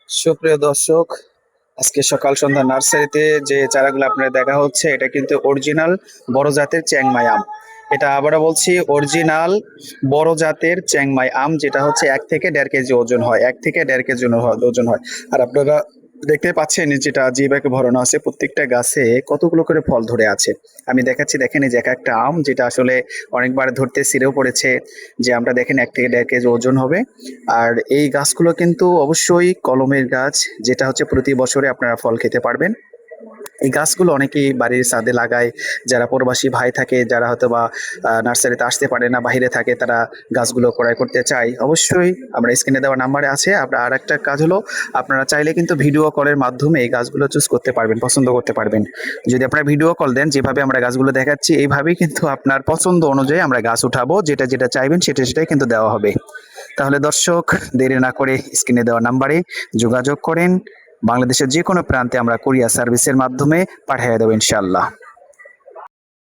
সুপ্রিয় দর্শক, আজকে সকাল সন্ধ্যা নার্সারিতে যে চারাগুলো আপনার দেখা হচ্ছে এটা কিন্তু অরিজিনাল বড় জাতের চ্যাংমাই আম। এটা আবারও বলছি, অরিজিনাল বড় জাতের চ্যাংমাই আম, যেটা হচ্ছে 1 থেকে 1.5 কেজি ওজন হয়, 1 থেকে 1.5 কেজি ওজন হয়। আর আপনারা দেখতে পাচ্ছেন যেটা জি ব্যাগে ভরানো আছে, প্রত্যেকটা গাছে কতগুলো করে ফল ধরে আছে। আমি দেখাচ্ছি, দেখেন এই যে এক একটা আম, যেটা আসলে অনেকবার ধরতে ছিঁড়েও পড়েছে। যে আমটা দেখেন 1 থেকে 1.5 কেজি ওজন হবে। আর এই গাছগুলো কিন্তু অবশ্যই কলমের গাছ, যেটা হচ্ছে প্রতি বছরে আপনারা ফল খেতে পারবেন। এই গাছগুলো অনেকেই বাড়ির ছাদে লাগায়, যারা প্রবাসী ভাই থাকে, যারা হয়তো বা নার্সারিতে আসতে পারে না, বাইরে থাকে, তারা গাছগুলো ক্রয় করতে চায়। অবশ্যই আমরা স্ক্রিনে দেওয়া নাম্বারে আছে। আপনার আর একটা কাজ হলো, আপনারা চাইলে কিন্তু ভিডিও কলের মাধ্যমে এই গাছগুলো চুজ করতে পারবেন, পছন্দ করতে পারবেন। যদি আপনারা ভিডিও কল দেন, যেভাবে আমরা গাছগুলো দেখাচ্ছি এইভাবেই কিন্তু আপনার পছন্দ অনুযায়ী আমরা গাছ উঠাবো, যেটা যেটা চাইবেন সেটাই কিন্তু দেওয়া হবে। তাহলে দর্শক, দেরি না করে স্ক্রিনে দেওয়া নাম্বারে যোগাযোগ করেন। বাংলাদেশের যে কোনো প্রান্তে আমরা কুরিয়ার সার্ভিসের মাধ্যমে পাঠিয়ে দেবো ইনশাআল্লাহ।